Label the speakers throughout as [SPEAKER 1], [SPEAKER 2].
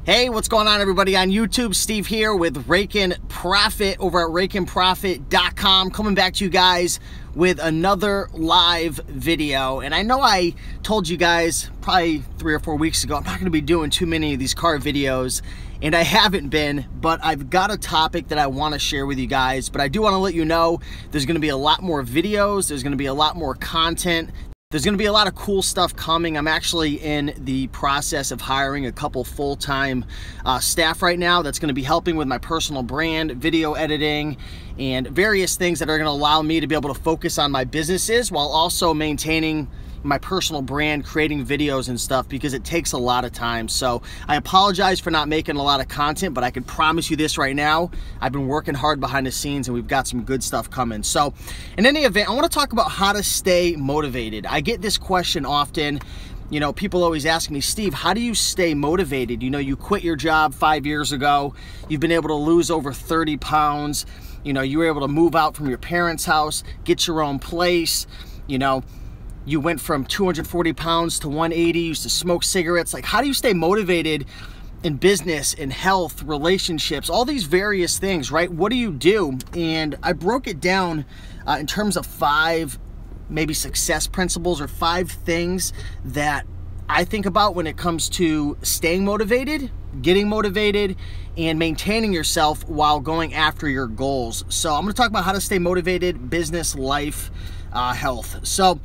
[SPEAKER 1] Hey, what's going on, everybody on YouTube? Steve here with Rake and Profit over at rakeandprofit.com, coming back to you guys with another live video. And I know I told you guys probably 3 or 4 weeks ago I'm not going to be doing too many of these car videos, and I haven't been, but I've got a topic that I want to share with you guys. But I do want to let you know there's going to be a lot more videos, there's going to be a lot more content. There's going to be a lot of cool stuff coming. I'm actually in the process of hiring a couple full-time staff right now that's going to be helping with my personal brand, video editing, and various things that are going to allow me to be able to focus on my businesses while also maintaining my personal brand, creating videos and stuff, because it takes a lot of time. So I apologize for not making a lot of content, but I can promise you this right now, I've been working hard behind the scenes and we've got some good stuff coming. So in any event, I want to talk about how to stay motivated. I get this question often. You know, people always ask me, Steve, how do you stay motivated? You know, you quit your job 5 years ago, you've been able to lose over 30 pounds, you know, you were able to move out from your parents' house, get your own place, you know, you went from 240 pounds to 180, used to smoke cigarettes. Like, how do you stay motivated in business, in health, relationships, all these various things, right? What do you do? And I broke it down in terms of 5 maybe success principles, or 5 things that I think about when it comes to staying motivated, getting motivated, and maintaining yourself while going after your goals. So I'm gonna talk about how to stay motivated, business, life, health. So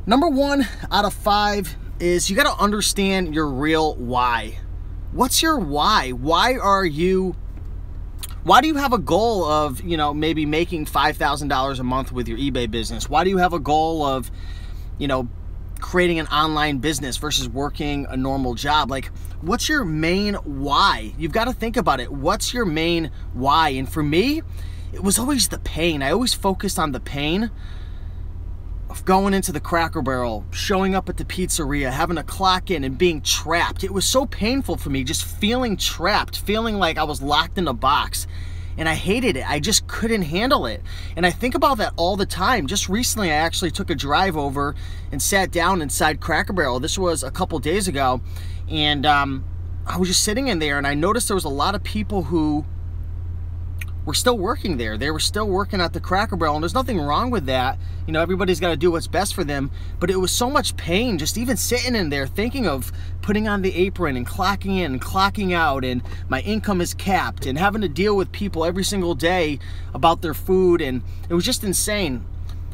[SPEAKER 1] number 1 out of 5 is you got to understand your real why. What's your why? Why do you have a goal of, you know, maybe making $5,000 a month with your eBay business? Why do you have a goal of, you know, creating an online business versus working a normal job? Like, what's your main why? You've got to think about it. What's your main why? And for me, it was always the pain. I always focused on the pain of going into the Cracker Barrel, showing up at the pizzeria, having to clock in and being trapped. It was so painful for me, just feeling trapped, feeling like I was locked in a box. And I hated it. I just couldn't handle it. And I think about that all the time. Just recently, I actually took a drive over and sat down inside Cracker Barrel. This was a couple days ago. And I was just sitting in there, and I noticed there was a lot of people who were still working there. They were still working at the Cracker Barrel, and there's nothing wrong with that. You know, everybody's got to do what's best for them, but it was so much pain just even sitting in there thinking of putting on the apron and clocking in and clocking out, and my income is capped, and having to deal with people every single day about their food, and it was just insane.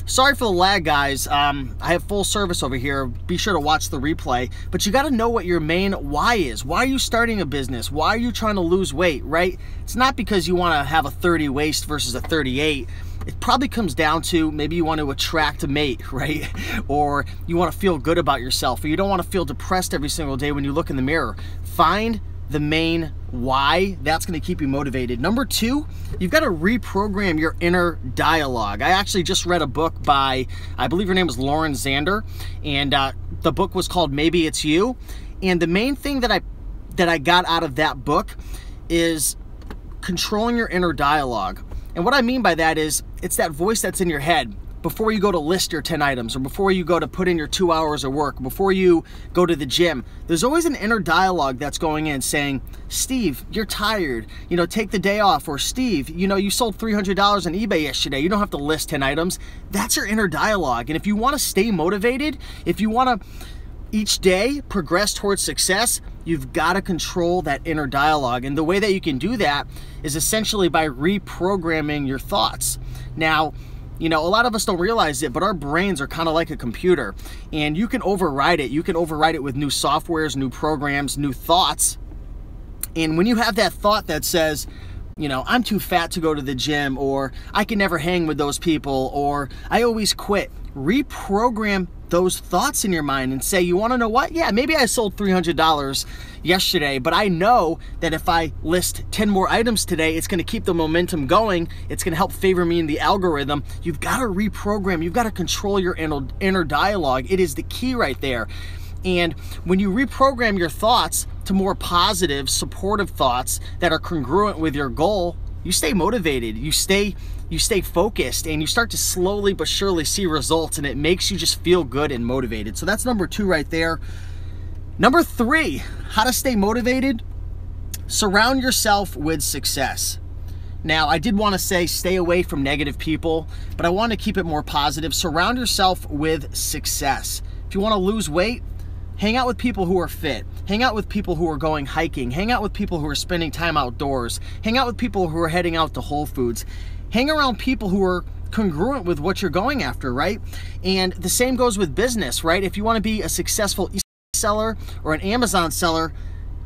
[SPEAKER 1] Sorry for the lag, guys. I have full service over here. Be sure to watch the replay. But you got to know what your main why is. Why are you starting a business? Why are you trying to lose weight, right? It's not because you want to have a 30 waist versus a 38. It probably comes down to maybe you want to attract a mate, right? Or you want to feel good about yourself, or you don't want to feel depressed every single day when you look in the mirror. Find the main why. That's going to keep you motivated. Number 2, you've got to reprogram your inner dialogue. I actually just read a book by, I believe her name was Lauren Zander, and the book was called Maybe It's You. And the main thing that I got out of that book is controlling your inner dialogue. And what I mean by that is, it's that voice that's in your head before you go to list your 10 items, or before you go to put in your 2 hours of work, before you go to the gym. There's always an inner dialogue that's going in saying, Steve, you're tired, you know, take the day off. Or Steve, you know, you sold $300 on eBay yesterday, you don't have to list 10 items. That's your inner dialogue. And if you want to stay motivated, if you want to each day progress towards success, you've got to control that inner dialogue. And the way that you can do that is essentially by reprogramming your thoughts. Now, you know, a lot of us don't realize it, but our brains are kind of like a computer, and you can override it. You can override it with new softwares, new programs, new thoughts. And when you have that thought that says, you know, I'm too fat to go to the gym, or I can never hang with those people, or I always quit, reprogram those thoughts in your mind and say, you want to know what? Yeah, maybe I sold $300 yesterday, but I know that if I list 10 more items today, it's going to keep the momentum going. It's going to help favor me in the algorithm. You've got to reprogram. You've got to control your inner dialogue. It is the key right there. And when you reprogram your thoughts to more positive, supportive thoughts that are congruent with your goal, you stay motivated, you stay focused, and you start to slowly but surely see results, and it makes you just feel good and motivated. So that's number 2 right there. Number 3, how to stay motivated surround yourself with success. Now, I did want to say stay away from negative people, but I want to keep it more positive. Surround yourself with success. If you want to lose weight, hang out with people who are fit. Hang out with people who are going hiking. Hang out with people who are spending time outdoors. Hang out with people who are heading out to Whole Foods. Hang around people who are congruent with what you're going after, right? And the same goes with business, right? If you want to be a successful seller or an Amazon seller,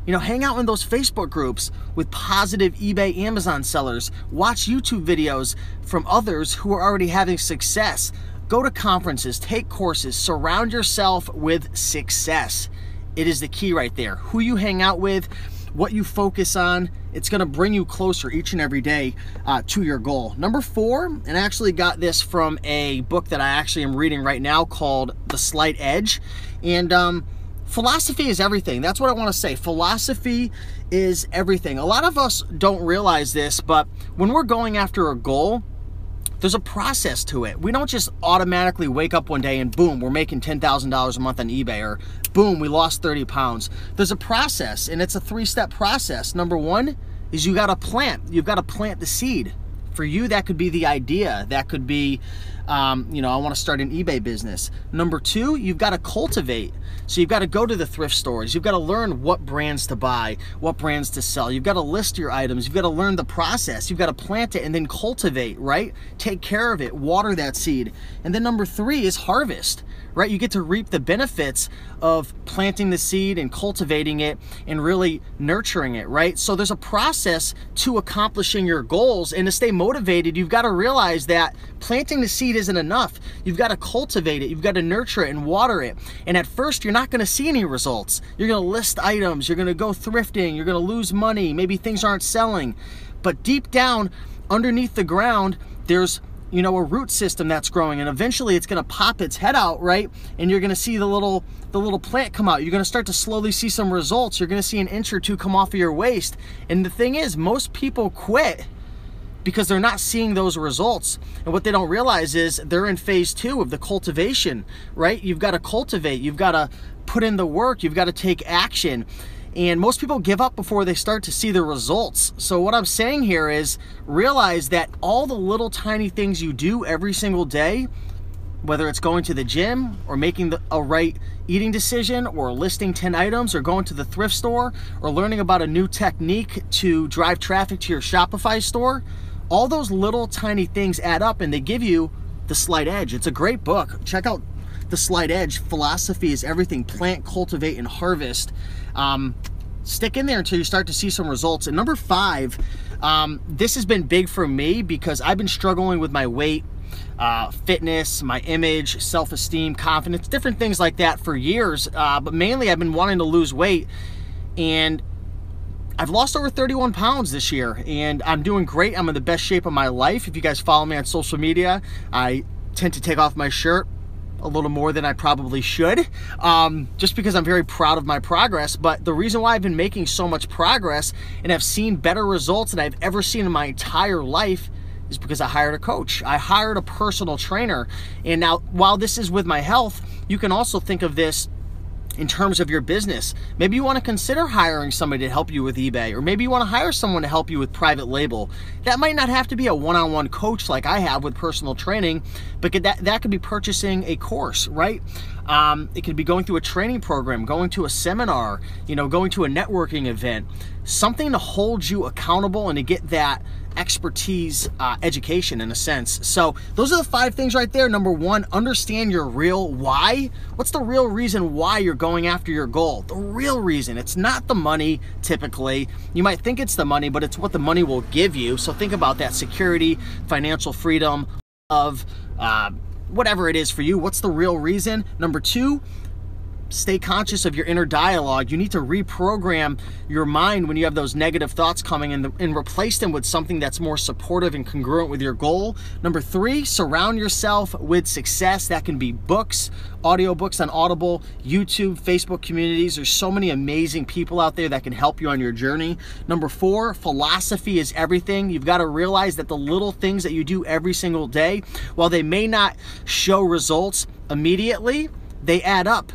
[SPEAKER 1] you know, hang out in those Facebook groups with positive eBay, Amazon sellers. Watch YouTube videos from others who are already having success. Go to conferences, take courses, surround yourself with success. It is the key right there. Who you hang out with, what you focus on, it's gonna bring you closer each and every day to your goal. Number 4, and I actually got this from a book that I actually am reading right now called The Slight Edge. And philosophy is everything. That's what I want to say. Philosophy is everything. A lot of us don't realize this, but when we're going after a goal, there's a process to it. We don't just automatically wake up one day and boom, we're making $10,000 a month on eBay, or boom, we lost 30 pounds. There's a process, and it's a 3-step process. Number 1 is you got to plant. You've got to plant the seed. For you, that could be the idea. That could be, you know, I want to start an eBay business. Number 2, you've got to cultivate. So you've got to go to the thrift stores. You've got to learn what brands to buy, what brands to sell. You've got to list your items. You've got to learn the process. You've got to plant it and then cultivate, right? Take care of it, water that seed. And then number 3 is harvest, right? You get to reap the benefits of planting the seed and cultivating it and really nurturing it, right? So there's a process to accomplishing your goals, and to stay motivated, you've got to realize that planting the seed isn't enough. You've got to cultivate it. You've got to nurture it and water it. And at first, you're not going to see any results. You're going to list items. You're going to go thrifting. You're going to lose money. Maybe things aren't selling. But deep down, underneath the ground, there's, you know, a root system that's growing, and eventually it's going to pop its head out, right? And you're going to see the little plant come out. You're going to start to slowly see some results. You're going to see an inch or 2 come off of your waist. And the thing is, most people quit because they're not seeing those results. And what they don't realize is they're in phase 2 of the cultivation, right? You've got to cultivate. You've got to put in the work. You've got to take action. And most people give up before they start to see the results. So what I'm saying here is realize that all the little tiny things you do every single day, whether it's going to the gym or making a right eating decision or listing 10 items or going to the thrift store or learning about a new technique to drive traffic to your Shopify store, all those little tiny things add up and they give you the slight edge. It's a great book. Check out The Slight Edge. Philosophy is everything. Plant, cultivate, and harvest. Stick in there until you start to see some results. And number 5, this has been big for me because I've been struggling with my weight, fitness, my image, self-esteem, confidence, different things like that for years. But mainly I've been wanting to lose weight, and I've lost over 31 pounds this year, and I'm doing great. I'm in the best shape of my life. If you guys follow me on social media, I tend to take off my shirt a little more than I probably should, just because I'm very proud of my progress. But the reason why I've been making so much progress and have seen better results than I've ever seen in my entire life is because I hired a coach. I hired a personal trainer. And now, while this is with my health, you can also think of this in terms of your business. Maybe you want to consider hiring somebody to help you with eBay, or maybe you want to hire someone to help you with private label. That might not have to be a one-on-one coach like I have with personal training, but that could be purchasing a course, right? It could be going through a training program, going to a seminar, you know, going to a networking event, something to hold you accountable and to get that expertise, education in a sense. So those are the 5 things right there. Number 1, understand your real why. What's the real reason why you're going after your goal? The real reason. It's not the money typically. You might think it's the money, but it's what the money will give you. So think about that: security, financial freedom, of whatever it is for you. What's the real reason? Number 2, stay conscious of your inner dialogue. You need to reprogram your mind when you have those negative thoughts coming in and replace them with something that's more supportive and congruent with your goal. Number 3, surround yourself with success. That can be books, audiobooks on Audible, YouTube, Facebook communities. There's so many amazing people out there that can help you on your journey. Number 4, philosophy is everything. You've got to realize that the little things that you do every single day, while they may not show results immediately, they add up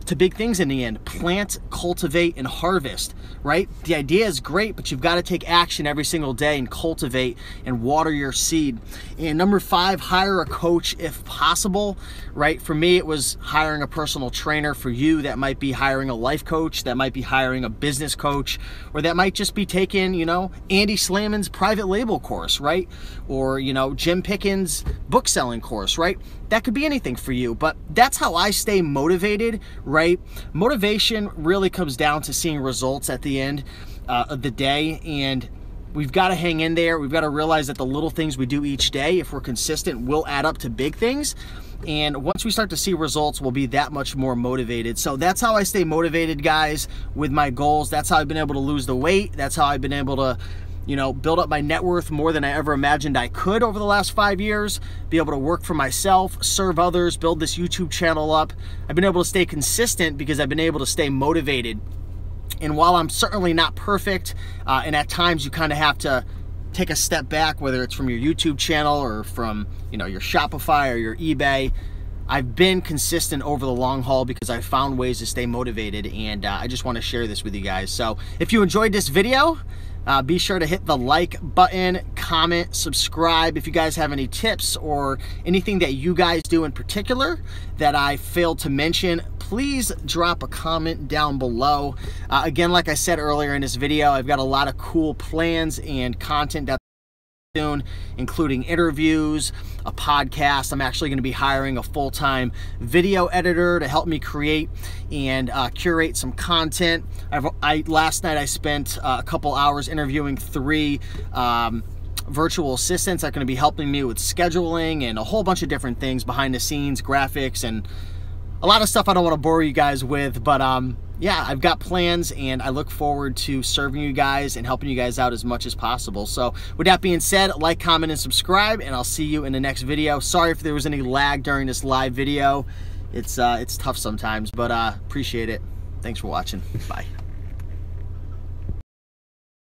[SPEAKER 1] to big things in the end. Plant, cultivate, and harvest, right? The idea is great, but you've got to take action every single day and cultivate and water your seed. And number 5, hire a coach if possible, right? For me, it was hiring a personal trainer. For you, that might be hiring a life coach, that might be hiring a business coach, or that might just be taking, you know, Andy Slamon's private label course, right? Or, you know, Jim Pickens' book selling course, right? That could be anything for you, but that's how I stay motivated, right? Motivation really comes down to seeing results at the end of the day, and we've got to hang in there. We've got to realize that the little things we do each day, if we're consistent, will add up to big things. And once we start to see results, we'll be that much more motivated. So that's how I stay motivated, guys, with my goals. That's how I've been able to lose the weight. That's how I've been able to, you know, build up my net worth more than I ever imagined I could over the last 5 years, be able to work for myself, serve others, build this YouTube channel up. I've been able to stay consistent because I've been able to stay motivated. And while I'm certainly not perfect, and at times you kind of have to take a step back, whether it's from your YouTube channel or from, you know, your Shopify or your eBay, I've been consistent over the long haul because I found ways to stay motivated, and I just want to share this with you guys. So if you enjoyed this video, be sure to hit the like button, comment, subscribe. If you guys have any tips or anything that you guys do in particular that I failed to mention, please drop a comment down below. Again, like I said earlier in this video, I've got a lot of cool plans and content that soon, including interviews, a podcast. I'm actually going to be hiring a full-time video editor to help me create and curate some content. Last night I spent a couple hours interviewing 3 virtual assistants that are going to be helping me with scheduling and a whole bunch of different things behind the scenes, graphics, and a lot of stuff I don't want to bore you guys with, but yeah, I've got plans, and I look forward to serving you guys and helping you guys out as much as possible. So with that being said, like, comment, and subscribe, and I'll see you in the next video. Sorry if there was any lag during this live video. It's tough sometimes, but appreciate it. Thanks for watching. Bye.